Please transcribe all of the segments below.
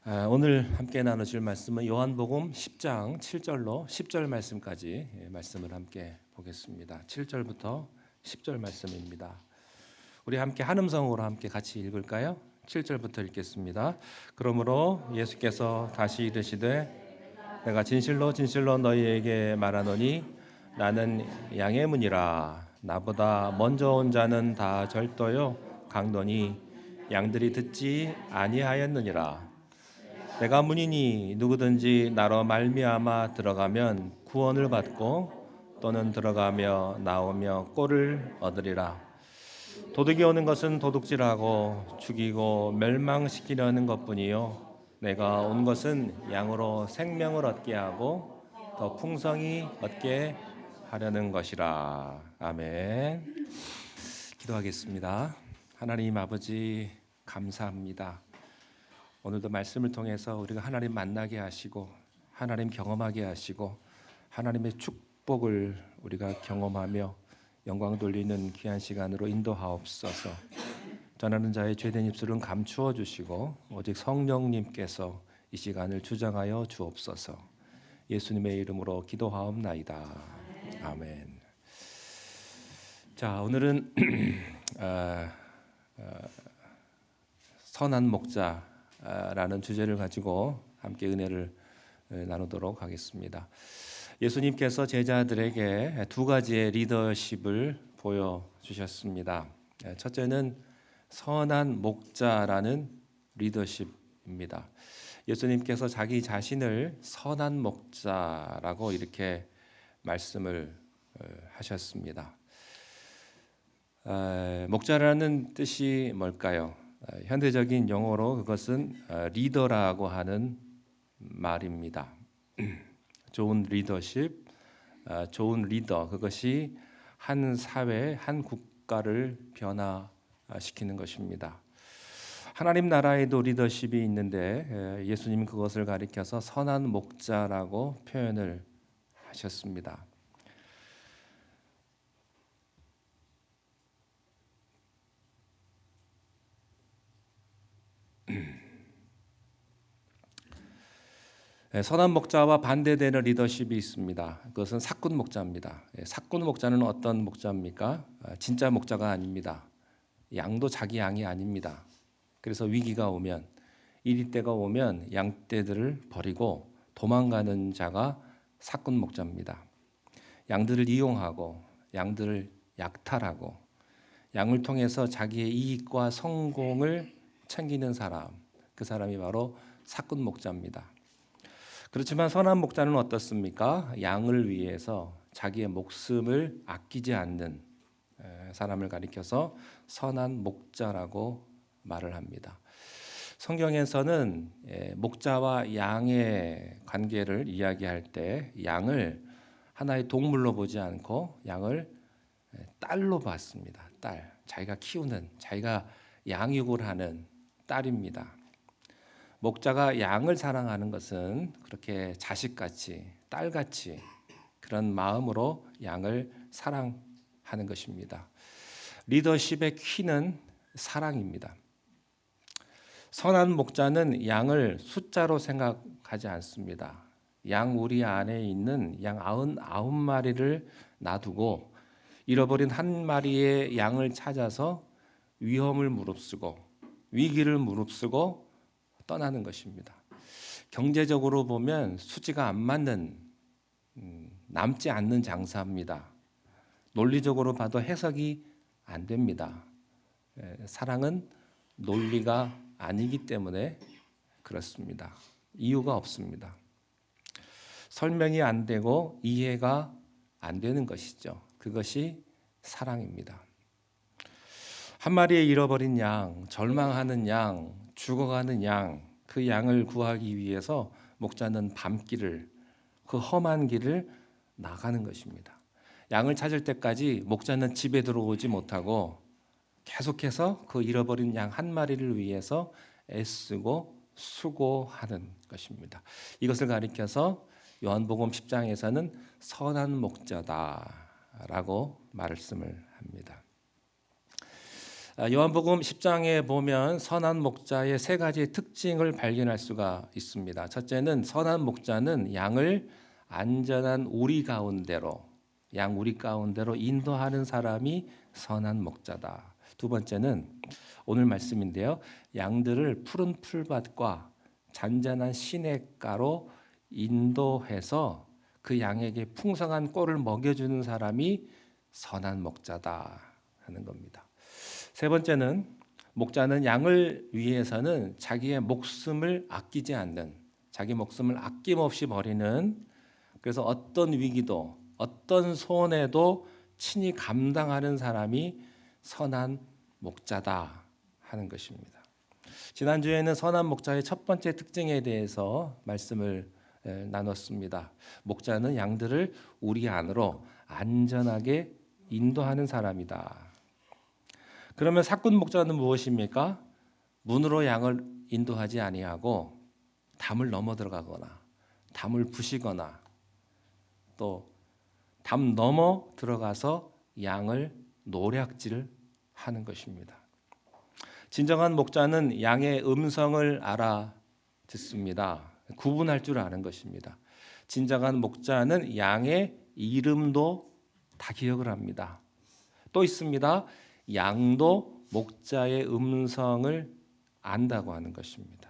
오늘 함께 나누실 말씀은 요한복음 10장 7절로 10절 말씀까지 말씀을 함께 보겠습니다. 7절부터 10절 말씀입니다. 우리 함께 한음성으로 함께 같이 읽을까요? 7절부터 읽겠습니다. 그러므로 예수께서 다시 이르시되 내가 진실로 진실로 너희에게 말하노니 나는 양의 문이라. 나보다 먼저 온 자는 다 절도요 강도니 양들이 듣지 아니하였느니라. 내가 문이니 누구든지 나로 말미암아 들어가면 구원을 받고 또는 들어가며 나오며 꼴을 얻으리라. 도둑이 오는 것은 도둑질하고 죽이고 멸망시키려는 것뿐이요 내가 온 것은 양으로 생명을 얻게 하고 더 풍성히 얻게 하려는 것이라. 아멘. 기도하겠습니다. 하나님 아버지 감사합니다. 오늘도 말씀을 통해서 우리가 하나님 만나게 하시고 하나님 경험하게 하시고 하나님의 축복을 우리가 경험하며 영광 돌리는 귀한 시간으로 인도하옵소서. 전하는 자의 죄된 입술은 감추어 주시고 오직 성령님께서 이 시간을 주장하여 주옵소서. 예수님의 이름으로 기도하옵나이다. 아멘. 자, 오늘은 선한 목자라는 주제를 가지고 함께 은혜를 나누도록 하겠습니다. 예수님께서 제자들에게 두 가지의 리더십을 보여주셨습니다. 첫째는 선한 목자라는 리더십입니다. 예수님께서 자기 자신을 선한 목자라고 이렇게 말씀을 하셨습니다. 목자라는 뜻이 뭘까요? 현대적인 용어로 그것은 리더라고 하는 말입니다. 좋은 리더십, 좋은 리더, 그것이 한 사회, 한 국가를 변화시키는 것입니다. 하나님 나라에도 리더십이 있는데 예수님은 그것을 가리켜서 선한 목자라고 표현을 하셨습니다. 선한 목자와 반대되는 리더십이 있습니다. 그것은 사꾼 목자입니다. 사꾼 목자는 어떤 목자입니까? 진짜 목자가 아닙니다. 양도 자기 양이 아닙니다. 그래서 위기가 오면, 이리 때가 오면 양떼들을 버리고 도망가는 자가 사꾼 목자입니다. 양들을 이용하고 양들을 약탈하고 양을 통해서 자기의 이익과 성공을 챙기는 사람, 그 사람이 바로 사꾼 목자입니다. 그렇지만 선한 목자는 어떻습니까? 양을 위해서 자기의 목숨을 아끼지 않는 사람을 가리켜서 선한 목자라고 말을 합니다. 성경에서는 목자와 양의 관계를 이야기할 때 양을 하나의 동물로 보지 않고 양을 딸로 봤습니다. 딸, 자기가 키우는, 자기가 양육을 하는 딸입니다. 목자가 양을 사랑하는 것은 그렇게 자식같이, 딸같이 그런 마음으로 양을 사랑하는 것입니다. 리더십의 키는 사랑입니다. 선한 목자는 양을 숫자로 생각하지 않습니다. 양 우리 안에 있는 양 99마리를 놔두고 잃어버린 한 마리의 양을 찾아서 위험을 무릅쓰고 위기를 무릅쓰고 떠나는 것입니다. 경제적으로 보면 수지가 안 맞는 남지 않는 장사입니다. 논리적으로 봐도 해석이 안 됩니다. 사랑은 논리가 아니기 때문에 그렇습니다. 이유가 없습니다. 설명이 안 되고 이해가 안 되는 것이죠. 그것이 사랑입니다. 한 마리의 잃어버린 양, 절망하는 양, 죽어가는 양, 그 양을 구하기 위해서 목자는 밤길을, 그 험한 길을 나가는 것입니다. 양을 찾을 때까지 목자는 집에 들어오지 못하고 계속해서 그 잃어버린 양 한 마리를 위해서 애쓰고 수고하는 것입니다. 이것을 가리켜서 요한복음 10장에서는 선한 목자다라고 말씀을 합니다. 요한복음 10장에 보면 선한 목자의 세 가지 특징을 발견할 수가 있습니다. 첫째는 선한 목자는 양을 안전한 우리 가운데로 양 우리 가운데로 인도하는 사람이 선한 목자다. 두 번째는 오늘 말씀인데요. 양들을 푸른 풀밭과 잔잔한 시냇가로 인도해서 그 양에게 풍성한 꼴을 먹여주는 사람이 선한 목자다 하는 겁니다. 세 번째는 목자는 양을 위해서는 자기의 목숨을 아끼지 않는, 자기 목숨을 아낌없이 버리는, 그래서 어떤 위기도 어떤 손해도 친히 감당하는 사람이 선한 목자다 하는 것입니다. 지난주에는 선한 목자의 첫 번째 특징에 대해서 말씀을 나눴습니다. 목자는 양들을 우리 안으로 안전하게 인도하는 사람이다. 그러면 사꾼 목자는 무엇입니까? 문으로 양을 인도하지 아니하고 담을 넘어 들어가거나 담을 부시거나 또 담 넘어 들어가서 양을 노략질하는 것입니다. 진정한 목자는 양의 음성을 알아듣습니다. 구분할 줄 아는 것입니다. 진정한 목자는 양의 이름도 다 기억을 합니다. 또 있습니다. 양도 목자의 음성을 안다고 하는 것입니다.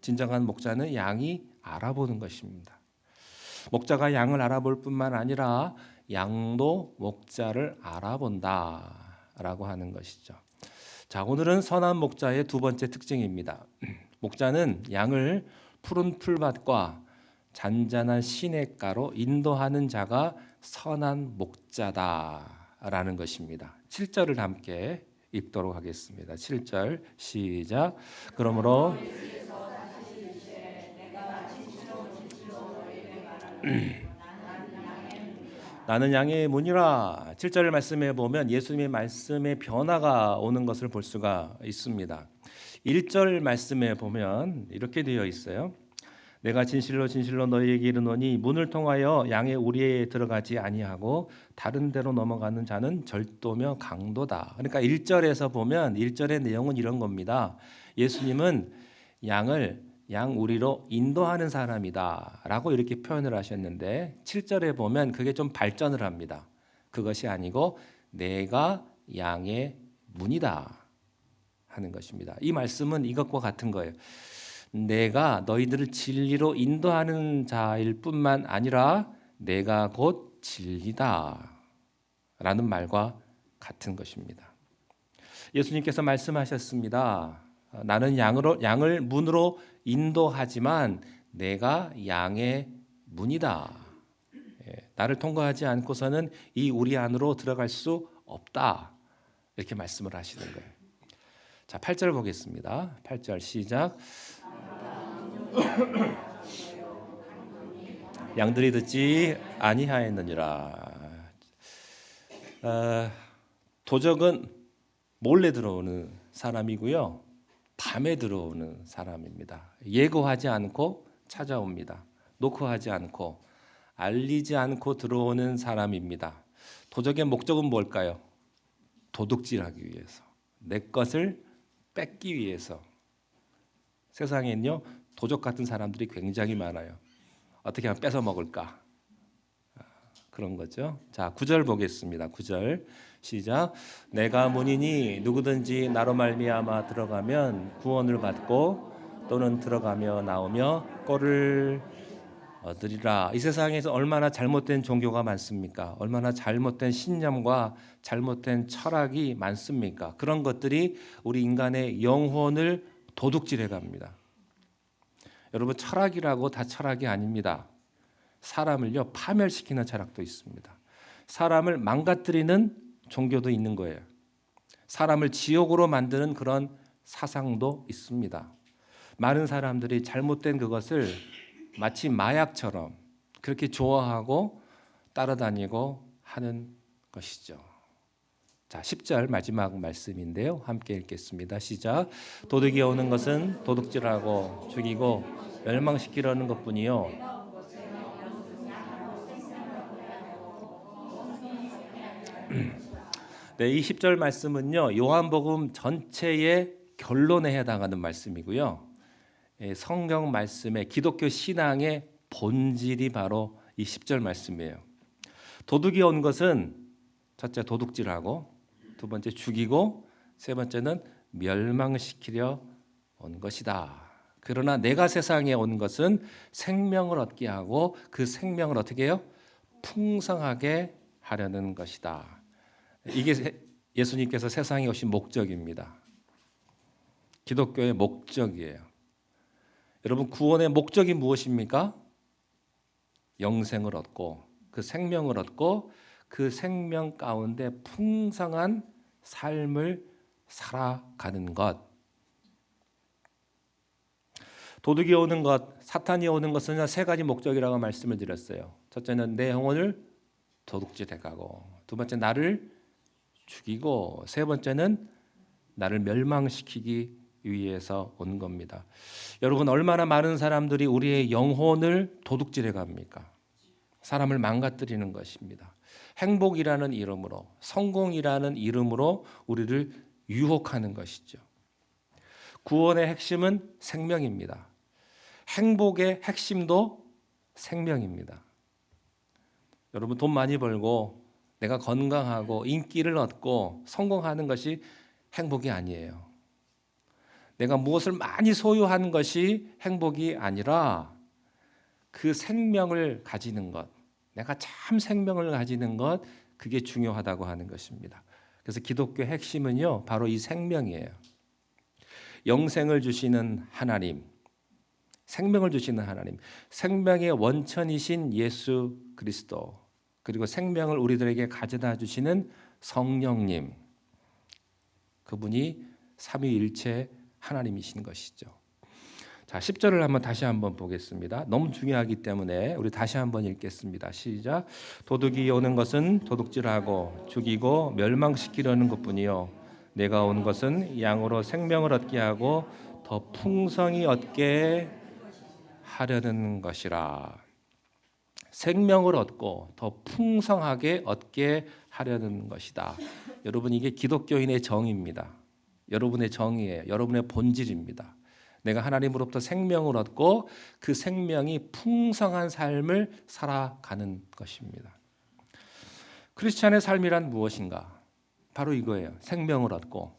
진정한 목자는 양이 알아보는 것입니다. 목자가 양을 알아볼 뿐만 아니라 양도 목자를 알아본다라고 하는 것이죠. 자, 오늘은 선한 목자의 두 번째 특징입니다. 목자는 양을 푸른 풀밭과 잔잔한 시냇가로 인도하는 자가 선한 목자다라는 것입니다. 7절을 함께 읽도록 하겠습니다. 7절 시작. 그러므로 나는 양의 문이라. 7절 말씀에 보면 예수님의 말씀의 변화가 오는 것을 볼 수가 있습니다. 1절 말씀에 보면 이렇게 되어 있어요. 내가 진실로 진실로 너희에게 이르노니 문을 통하여 양의 우리에 들어가지 아니하고 다른 데로 넘어가는 자는 절도며 강도다. 그러니까 1절에서 보면 1절의 내용은 이런 겁니다. 예수님은 양 우리로 인도하는 사람이다라고 이렇게 표현을 하셨는데 7절에 보면 그게 좀 발전을 합니다. 그것이 아니고 내가 양의 문이다 하는 것입니다. 이 말씀은 이것과 같은 거예요. 내가 너희들을 진리로 인도하는 자일 뿐만 아니라 내가 곧 진리다 라는 말과 같은 것입니다. 예수님께서 말씀하셨습니다. 나는 양을 문으로 인도하지만 내가 양의 문이다. 나를 통과하지 않고서는 이 우리 안으로 들어갈 수 없다. 이렇게 말씀을 하시는 거예요. 자, 8절 보겠습니다. 8절 시작. 양들이 듣지 아니하였느니라. 도적은 몰래 들어오는 사람이고요. 밤에 들어오는 사람입니다. 예고하지 않고 찾아옵니다. 노크하지 않고 알리지 않고 들어오는 사람입니다. 도적의 목적은 뭘까요? 도둑질하기 위해서, 내 것을 뺏기 위해서. 세상에는요, 도적 같은 사람들이 굉장히 많아요. 어떻게 하면 뺏어 먹을까? 그런 거죠. 자, 9절 보겠습니다. 9절 시작. 내가 문이니 누구든지 나로 말미암아 들어가면 구원을 받고 또는 들어가며 나오며 꼴을 얻으리라. 이 세상에서 얼마나 잘못된 종교가 많습니까? 얼마나 잘못된 신념과 잘못된 철학이 많습니까? 그런 것들이 우리 인간의 영혼을 도둑질해 갑니다. 여러분, 철학이라고 다 철학이 아닙니다. 사람을요 파멸시키는 철학도 있습니다. 사람을 망가뜨리는 종교도 있는 거예요. 사람을 지옥으로 만드는 그런 사상도 있습니다. 많은 사람들이 잘못된 그것을 마치 마약처럼 그렇게 좋아하고 따라다니고 하는 것이죠. 자, 10절 마지막 말씀인데요. 함께 읽겠습니다. 시작. 도둑이 오는 것은 도둑질하고 죽이고 멸망시키려는 것뿐이요. 네, 이 10절 말씀은요. 요한복음 전체의 결론에 해당하는 말씀이고요. 성경 말씀의 기독교 신앙의 본질이 바로 이 10절 말씀이에요. 도둑이 온 것은 첫째 도둑질하고 두 번째 죽이고 세 번째는 멸망시키려 온 것이다. 그러나 내가 세상에 온 것은 생명을 얻게 하고 그 생명을 어떻게 해요? 풍성하게 하려는 것이다. 이게 예수님께서 세상에 오신 목적입니다. 기독교의 목적이에요. 여러분 구원의 목적이 무엇입니까? 영생을 얻고 그 생명을 얻고 그 생명 가운데 풍성한 삶을 살아가는 것. 도둑이 오는 것, 사탄이 오는 것은 세 가지 목적이라고 말씀을 드렸어요. 첫째는 내 영혼을 도둑질해 가고, 두 번째 나를 죽이고, 세 번째는 나를 멸망시키기 위해서 온 겁니다. 여러분 얼마나 많은 사람들이 우리의 영혼을 도둑질해 갑니까? 사람을 망가뜨리는 것입니다. 행복이라는 이름으로, 성공이라는 이름으로 우리를 유혹하는 것이죠. 구원의 핵심은 생명입니다. 행복의 핵심도 생명입니다. 여러분 돈 많이 벌고 내가 건강하고 인기를 얻고 성공하는 것이 행복이 아니에요. 내가 무엇을 많이 소유하는 것이 행복이 아니라 그 생명을 가지는 것, 내가 참 생명을 가지는 것, 그게 중요하다고 하는 것입니다. 그래서 기독교 핵심은요, 바로 이 생명이에요. 영생을 주시는 하나님, 생명을 주시는 하나님, 생명의 원천이신 예수 그리스도, 그리고 생명을 우리들에게 가져다 주시는 성령님, 그분이 삼위일체 하나님이신 것이죠. 자, 10절을 다시 한번 보겠습니다. 너무 중요하기 때문에 우리 다시 한번 읽겠습니다. 시작. 도둑이 오는 것은 도둑질하고 죽이고 멸망시키려는 것뿐이요 내가 온 것은 양으로 생명을 얻게 하고 더 풍성히 얻게 하려는 것이라. 생명을 얻고 더 풍성하게 얻게 하려는 것이다. 여러분 이게 기독교인의 정의입니다. 여러분의 정의예요. 여러분의 본질입니다. 내가 하나님으로부터 생명을 얻고 그 생명이 풍성한 삶을 살아가는 것입니다. 크리스찬의 삶이란 무엇인가? 바로 이거예요. 생명을 얻고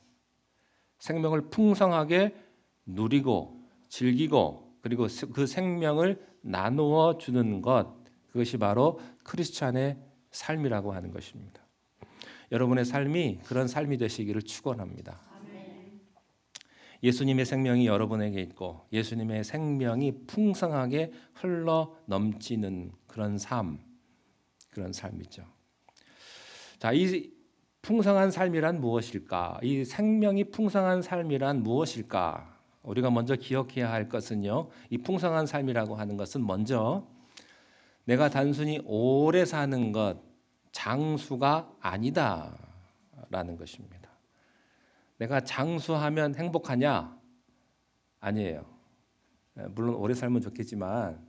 생명을 풍성하게 누리고 즐기고 그리고 그 생명을 나누어 주는 것, 그것이 바로 크리스찬의 삶이라고 하는 것입니다. 여러분의 삶이 그런 삶이 되시기를 축원합니다. 예수님의 생명이 여러분에게 있고 예수님의 생명이 풍성하게 흘러 넘치는 그런 삶, 그런 삶이죠. 자, 이 풍성한 삶이란 무엇일까? 이 생명이 풍성한 삶이란 무엇일까? 우리가 먼저 기억해야 할 것은요. 이 풍성한 삶이라고 하는 것은 먼저 내가 단순히 오래 사는 것, 장수가 아니다라는 것입니다. 내가 장수하면 행복하냐? 아니에요. 물론 오래 살면 좋겠지만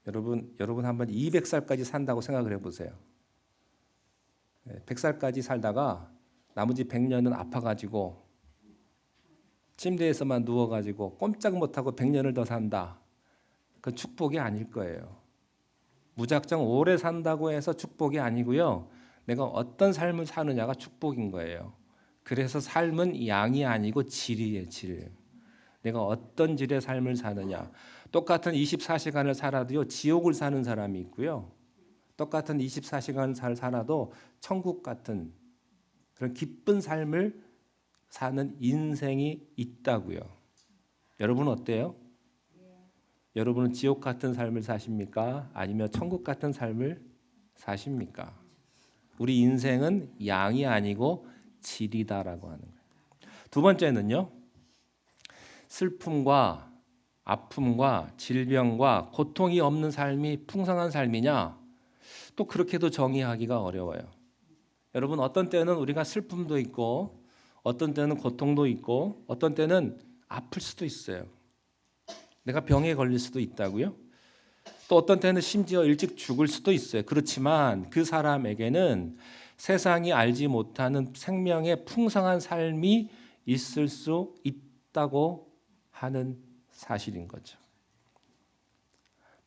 여러분 한번 200살까지 산다고 생각을 해보세요. 100살까지 살다가 나머지 100년은 아파가지고 침대에서만 누워가지고 꼼짝 못하고 100년을 더 산다. 그건 축복이 아닐 거예요. 무작정 오래 산다고 해서 축복이 아니고요. 내가 어떤 삶을 사느냐가 축복인 거예요. 그래서 삶은 양이 아니고 질이에요. 질. 내가 어떤 질의 삶을 사느냐. 똑같은 24시간을 살아도요. 지옥을 사는 사람이 있고요. 똑같은 24시간 살아도 천국 같은 그런 기쁜 삶을 사는 인생이 있다고요. 여러분은 어때요? 여러분은 지옥 같은 삶을 사십니까? 아니면 천국 같은 삶을 사십니까? 우리 인생은 양이 아니고 질이다라고 하는 거예요. 두 번째는요. 슬픔과 아픔과 질병과 고통이 없는 삶이 풍성한 삶이냐? 또 그렇게도 정의하기가 어려워요. 여러분 어떤 때는 우리가 슬픔도 있고 어떤 때는 고통도 있고 어떤 때는 아플 수도 있어요. 내가 병에 걸릴 수도 있다고요. 또 어떤 때는 심지어 일찍 죽을 수도 있어요. 그렇지만 그 사람에게는 세상이 알지 못하는 생명의 풍성한 삶이 있을 수 있다고 하는 사실인 거죠.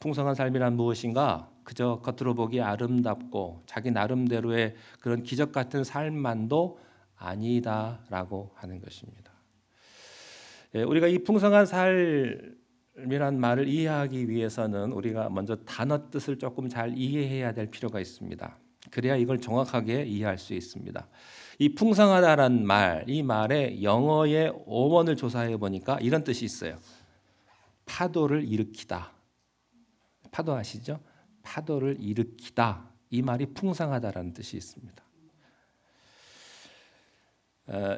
풍성한 삶이란 무엇인가? 그저 겉으로 보기 아름답고 자기 나름대로의 그런 기적 같은 삶만도 아니다라고 하는 것입니다. 우리가 이 풍성한 삶이란 말을 이해하기 위해서는 우리가 먼저 단어 뜻을 조금 잘 이해해야 될 필요가 있습니다. 그래야 이걸 정확하게 이해할 수 있습니다. 이 풍성하다라는 말, 이 말의 영어의 어원을 조사해 보니까 이런 뜻이 있어요. 파도를 일으키다. 파도 아시죠? 파도를 일으키다. 이 말이 풍성하다라는 뜻이 있습니다.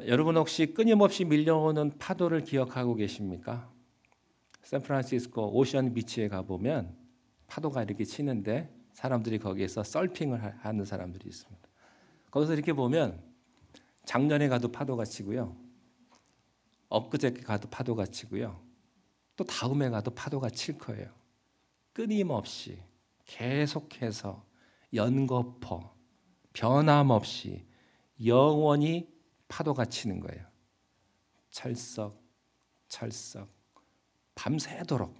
여러분 혹시 끊임없이 밀려오는 파도를 기억하고 계십니까? 샌프란시스코 오션 비치에 가보면 파도가 이렇게 치는데 사람들이 거기에서 서핑을 하는 사람들이 있습니다. 거기서 이렇게 보면 작년에 가도 파도가 치고요. 엊그저께 가도 파도가 치고요. 또 다음에 가도 파도가 칠 거예요. 끊임없이 계속해서 연거푸 변함없이 영원히 파도가 치는 거예요. 철썩 철썩 밤새도록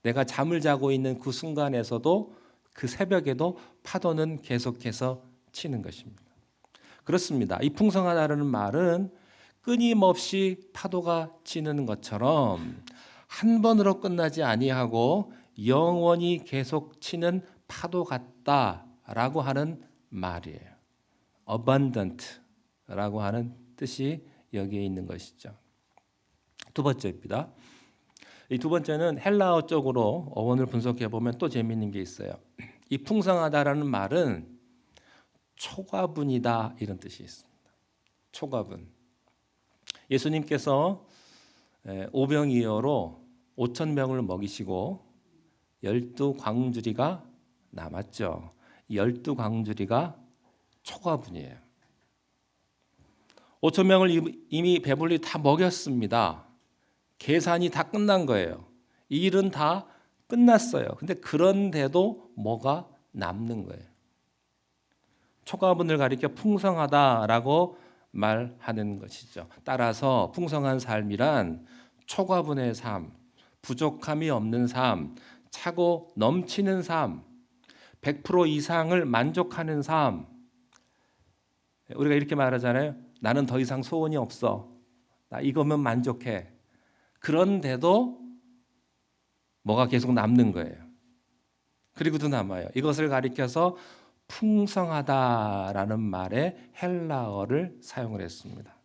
내가 잠을 자고 있는 그 순간에서도 그 새벽에도 파도는 계속해서 치는 것입니다. 그렇습니다. 이 풍성하다는 말은 끊임없이 파도가 치는 것처럼 한 번으로 끝나지 아니하고 영원히 계속 치는 파도 같다라고 하는 말이에요. abundant라고 하는 뜻이 여기에 있는 것이죠. 두 번째입니다. 이 두 번째는 헬라어 쪽으로 어원을 분석해 보면 또 재미있는 게 있어요. 이 풍성하다라는 말은 초과분이다 이런 뜻이 있습니다. 초과분. 예수님께서 오병이어로 5천 명을 먹이시고 12광주리가 남았죠. 12광주리가 초과분이에요. 5천 명을 이미 배불리 다 먹였습니다. 계산이 다 끝난 거예요. 이 일은 다 끝났어요. 근데 그런데도 뭐가 남는 거예요. 초과분을 가리켜 풍성하다라고 말하는 것이죠. 따라서 풍성한 삶이란 초과분의 삶, 부족함이 없는 삶, 차고 넘치는 삶, 100% 이상을 만족하는 삶. 우리가 이렇게 말하잖아요. 나는 더 이상 소원이 없어. 나 이거면 만족해. 그런데도 뭐가 계속 남는 거예요. 그리고도 남아요. 이것을 가리켜서 풍성하다라는 말에 헬라어를 사용을 했습니다.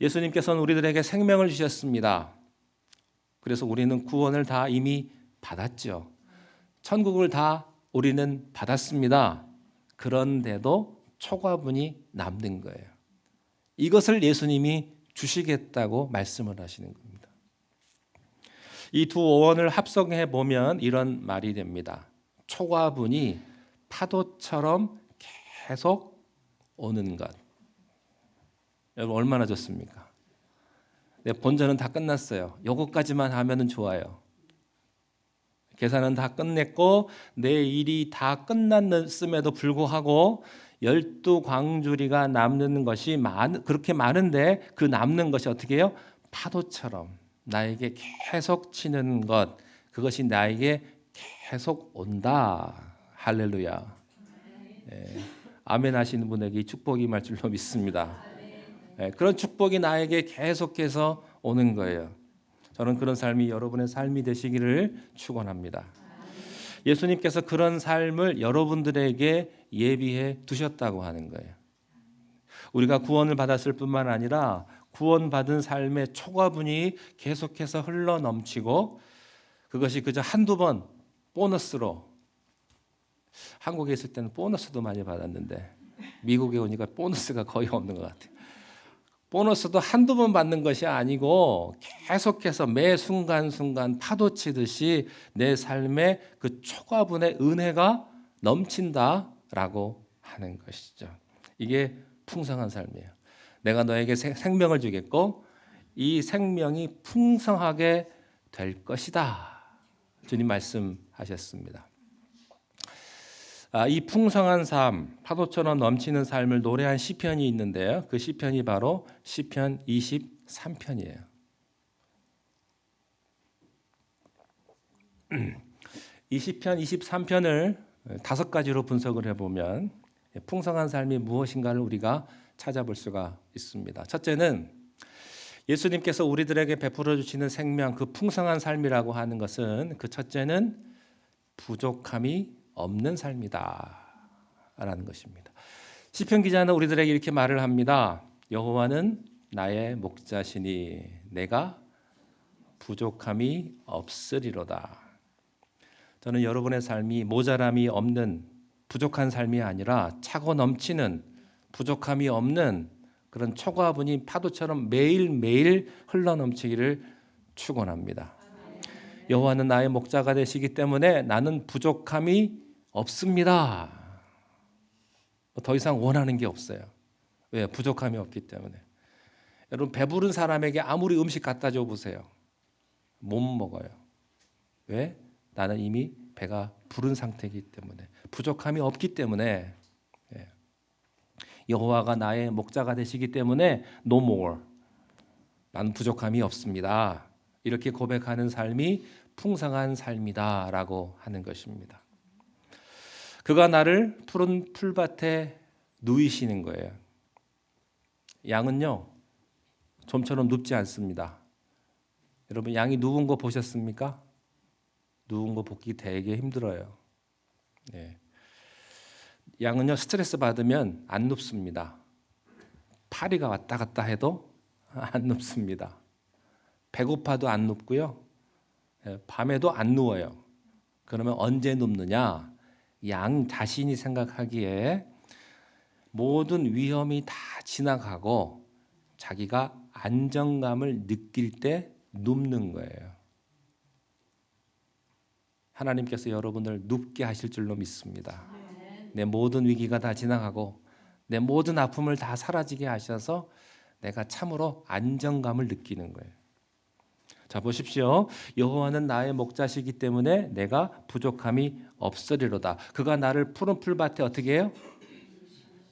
예수님께서는 우리들에게 생명을 주셨습니다. 그래서 우리는 구원을 다 이미 받았죠. 천국을 다 우리는 받았습니다. 그런데도 초과분이 남는 거예요. 이것을 예수님이 주시겠다고 말씀을 하시는 겁니다. 이 두 어원을 합성해 보면 이런 말이 됩니다. 초과분이 파도처럼 계속 오는 것. 여러분 얼마나 좋습니까? 내 본전은 다 끝났어요. 요것까지만 하면은 좋아요. 계산은 다 끝냈고 내 일이 다 끝났음에도 불구하고 12광주리가 남는 것이 그렇게 많은데 그 남는 것이 어떻게 해요? 파도처럼 나에게 계속 치는 것, 그것이 나에게 계속 온다. 할렐루야. 예, 아멘 하시는 분에게 이 축복이 말 줄로 믿습니다. 예, 그런 축복이 나에게 계속해서 오는 거예요. 저는 그런 삶이 여러분의 삶이 되시기를 축원합니다. 예수님께서 그런 삶을 여러분들에게 예비해 두셨다고 하는 거예요. 우리가 구원을 받았을 뿐만 아니라 구원받은 삶의 초과분이 계속해서 흘러 넘치고 그것이 그저 한두 번 보너스로, 한국에 있을 때는 보너스도 많이 받았는데 미국에 오니까 보너스가 거의 없는 것 같아요. 보너스도 한두 번 받는 것이 아니고 계속해서 매 순간순간 파도치듯이 내 삶에 그 초과분의 은혜가 넘친다라고 하는 것이죠. 이게 풍성한 삶이에요. 내가 너에게 생명을 주겠고 이 생명이 풍성하게 될 것이다. 주님 말씀하셨습니다. 이 풍성한 삶, 파도처럼 넘치는 삶을 노래한 시편이 있는데요. 그 시편이 바로 시편 23편이에요. 이 시편 23편을 5가지로 분석을 해보면 풍성한 삶이 무엇인가를 우리가 찾아볼 수가 있습니다. 첫째는 예수님께서 우리들에게 베풀어 주시는 생명, 그 풍성한 삶이라고 하는 것은 그 첫째는 부족함이 없는 삶이다 라는 것입니다. 시편 기자는 우리들에게 이렇게 말을 합니다. 여호와는 나의 목자시니 내가 부족함이 없으리로다. 저는 여러분의 삶이 모자람이 없는 부족한 삶이 아니라 차고 넘치는 부족함이 없는 그런 초과분이 파도처럼 매일매일 흘러넘치기를 축원합니다. 여호와는 나의 목자가 되시기 때문에 나는 부족함이 없습니다. 더 이상 원하는 게 없어요. 왜? 부족함이 없기 때문에. 여러분 배부른 사람에게 아무리 음식 갖다 줘 보세요. 못 먹어요. 왜? 나는 이미 배가 부른 상태이기 때문에, 부족함이 없기 때문에. 여호와가 나의 목자가 되시기 때문에 no more. 나는 부족함이 없습니다. 이렇게 고백하는 삶이 풍성한 삶이다라고 하는 것입니다. 그가 나를 푸른 풀밭에 누이시는 거예요. 양은요, 좀처럼 눕지 않습니다. 여러분 양이 누운 거 보셨습니까? 누운 거 보기 되게 힘들어요. 양은요 스트레스 받으면 안 눕습니다. 파리가 왔다 갔다 해도 안 눕습니다. 배고파도 안 눕고요. 밤에도 안 누워요. 그러면 언제 눕느냐? 양 자신이 생각하기에 모든 위험이 다 지나가고 자기가 안정감을 느낄 때 눕는 거예요. 하나님께서 여러분을 눕게 하실 줄로 믿습니다. 내 모든 위기가 다 지나가고 내 모든 아픔을 다 사라지게 하셔서 내가 참으로 안정감을 느끼는 거예요. 자 보십시오. 여호와는 나의 목자시기 때문에 내가 부족함이 없으리로다. 그가 나를 푸른 풀밭에 어떻게 해요?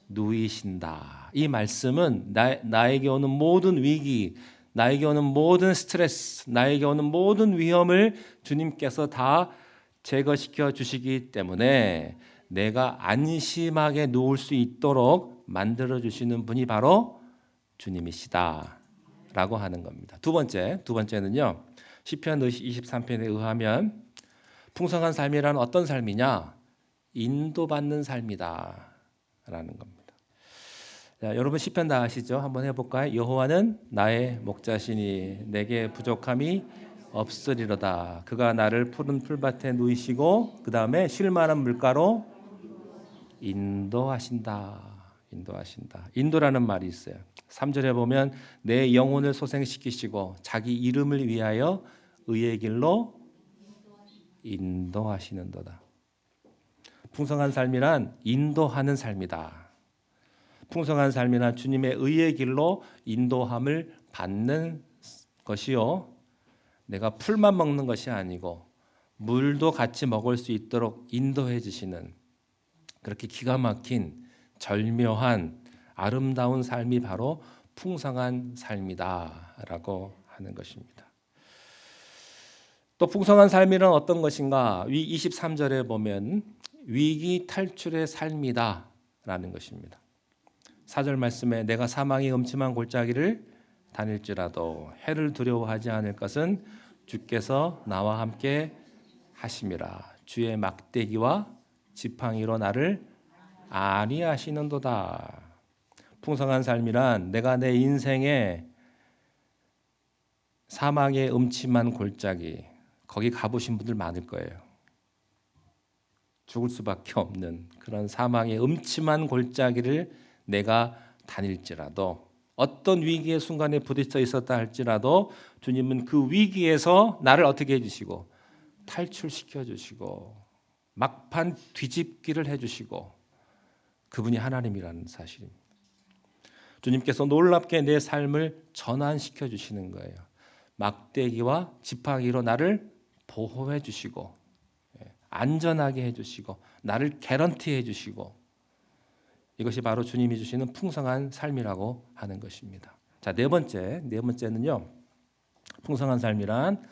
누이신다. 이 말씀은 나에게 오는 모든 위기, 나에게 오는 모든 스트레스, 나에게 오는 모든 위험을 주님께서 다 제거시켜 주시기 때문에 내가 안심하게 누울 수 있도록 만들어 주시는 분이 바로 주님이시다 라고 하는 겁니다. 두 번째는요. 시편 23편에 의하면 풍성한 삶이란 어떤 삶이냐? 인도받는 삶이다 라는 겁니다. 자, 여러분 시편 다 아시죠? 한번 해볼까요? 여호와는 나의 목자시니 내게 부족함이 없으리로다. 그가 나를 푸른 풀밭에 누이시고 그 다음에 쉴 만한 물가로 인도하신다. 인도라는 말이 있어요. 3절에 보면 내 영혼을 소생시키시고 자기 이름을 위하여 의의 길로 인도하시는도다. 풍성한 삶이란 인도하는 삶이다. 풍성한 삶이란 주님의 의의 길로 인도함을 받는 것이요. 내가 풀만 먹는 것이 아니고 물도 같이 먹을 수 있도록 인도해 주시는 그렇게 기가 막힌 절묘한 아름다운 삶이 바로 풍성한 삶이다라고 하는 것입니다. 또 풍성한 삶이란 어떤 것인가? 23절에 보면 위기 탈출의 삶이다라는 것입니다. 4절 말씀에 내가 사망의 음침한 골짜기를 다닐지라도 해를 두려워하지 않을 것은 주께서 나와 함께 하심이라. 주의 막대기와 지팡이로 나를 안위하시는도다. 풍성한 삶이란 내가 내 인생에 사망의 음침한 골짜기, 거기 가보신 분들 많을 거예요. 죽을 수밖에 없는 그런 사망의 음침한 골짜기를 내가 다닐지라도, 어떤 위기의 순간에 부딪혀 있었다 할지라도 주님은 그 위기에서 나를 어떻게 해주시고 탈출시켜 주시고 막판 뒤집기를 해주시고, 그분이 하나님이라는 사실입니다. 주님께서 놀랍게 내 삶을 전환시켜 주시는 거예요. 막대기와 지팡이로 나를 보호해 주시고 안전하게 해주시고 나를 개런티해 주시고 이것이 바로 주님이 주시는 풍성한 삶이라고 하는 것입니다. 자, 네 번째는요. 풍성한 삶이란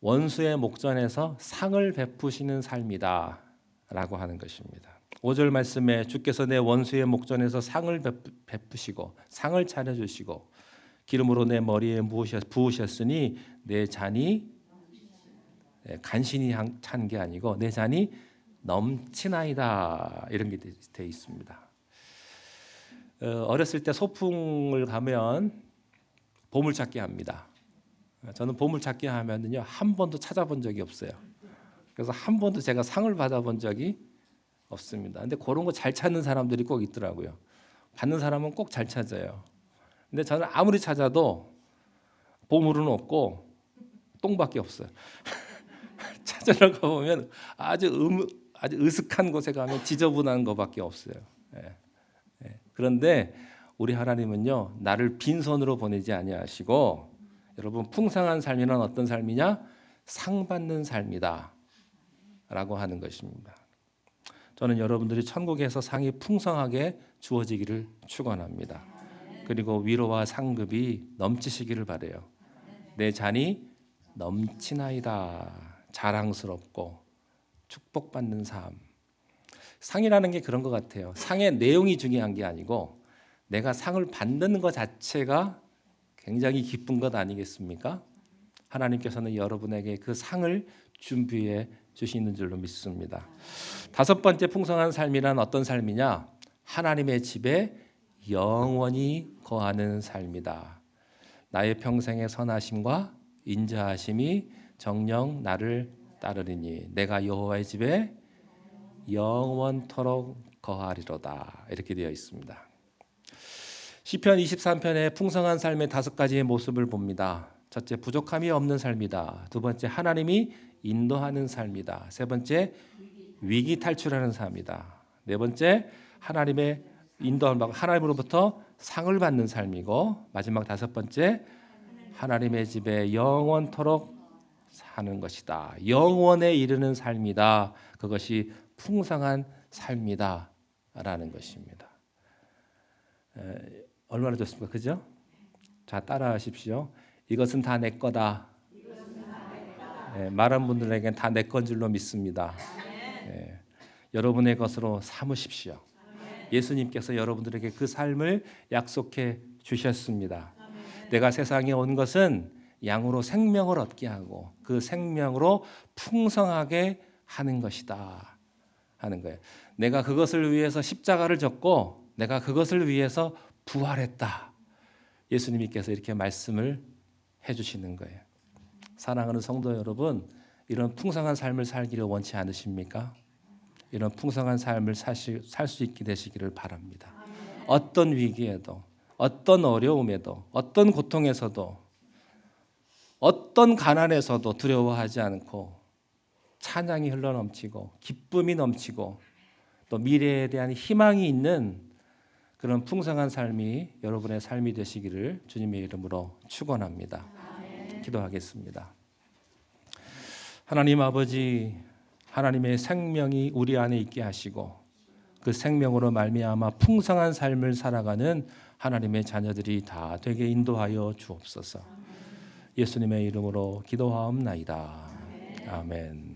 원수의 목전에서 상을 베푸시는 삶이다 라고 하는 것입니다. 5절 말씀에 주께서 내 원수의 목전에서 상을 베푸시고 상을 차려주시고 기름으로 내 머리에 부으셨으니 내 잔이 간신히 찬 게 아니고 내 잔이 넘치나이다 이런 게 되어 있습니다. 어렸을 때 소풍을 가면 보물찾기 합니다. 저는 보물찾기 하면은요 한 번도 찾아본 적이 없어요. 그래서 한 번도 제가 상을 받아본 적이 없습니다. 근데 그런 거 잘 찾는 사람들이 꼭 있더라고요. 받는 사람은 꼭 잘 찾아요. 근데 저는 아무리 찾아도 보물은 없고 똥밖에 없어요. 찾으러 가보면 아주 으슥한 곳에 가면 지저분한 것밖에 없어요. 그런데 우리 하나님은요 나를 빈손으로 보내지 아니하시고 여러분 풍성한 삶이란 어떤 삶이냐? 상 받는 삶이다 라고 하는 것입니다. 저는 여러분들이 천국에서 상이 풍성하게 주어지기를 축원합니다. 그리고 위로와 상급이 넘치시기를 바라요. 내 잔이 넘치나이다. 자랑스럽고 축복받는 삶. 상이라는 게 그런 것 같아요. 상의 내용이 중요한 게 아니고 내가 상을 받는 것 자체가 굉장히 기쁜 것 아니겠습니까? 하나님께서는 여러분에게 그 상을 준비해 주시는 줄로 믿습니다. 다섯 번째 풍성한 삶이란 어떤 삶이냐? 하나님의 집에 영원히 거하는 삶이다. 나의 평생의 선하심과 인자하심이 정녕 나를 따르리니 내가 여호와의 집에 영원토록 거하리로다. 이렇게 되어 있습니다. 시편 23편의 풍성한 삶의 다섯 가지의 모습을 봅니다. 첫째, 부족함이 없는 삶이다. 두 번째, 하나님이 인도하는 삶이다. 세 번째, 위기 탈출하는 삶이다. 네 번째, 하나님의 인도함을 받고 하나님으로부터 상을 받는 삶이고 마지막 다섯 번째, 하나님의 집에 영원토록 사는 것이다. 영원에 이르는 삶이다. 그것이 풍성한 삶이다 라는 것입니다. 얼마나 좋습니까? 그죠? 자, 따라하십시오. 이것은 다 내 거다. 말한 분들에게는 다 내 건 줄로 믿습니다. 여러분의 것으로 삼으십시오. 예수님께서 여러분들에게 그 삶을 약속해 주셨습니다. 내가 세상에 온 것은 양으로 생명을 얻게 하고 그 생명으로 풍성하게 하는 것이다 하는 거예요. 내가 그것을 위해서 십자가를 졌고 내가 그것을 위해서 부활했다. 예수님께서 이렇게 말씀을 해주시는 거예요. 사랑하는 성도 여러분, 이런 풍성한 삶을 살기를 원치 않으십니까? 이런 풍성한 삶을 살 수 있게 되시기를 바랍니다. 어떤 위기에도, 어떤 어려움에도, 어떤 고통에서도, 어떤 가난에서도 두려워하지 않고 찬양이 흘러넘치고 기쁨이 넘치고 또 미래에 대한 희망이 있는 그런 풍성한 삶이 여러분의 삶이 되시기를 주님의 이름으로 축원합니다. 기도하겠습니다. 하나님 아버지, 하나님의 생명이 우리 안에 있게 하시고 그 생명으로 말미암아 풍성한 삶을 살아가는 하나님의 자녀들이 다 되게 인도하여 주옵소서. 예수님의 이름으로 기도하옵나이다. 아멘.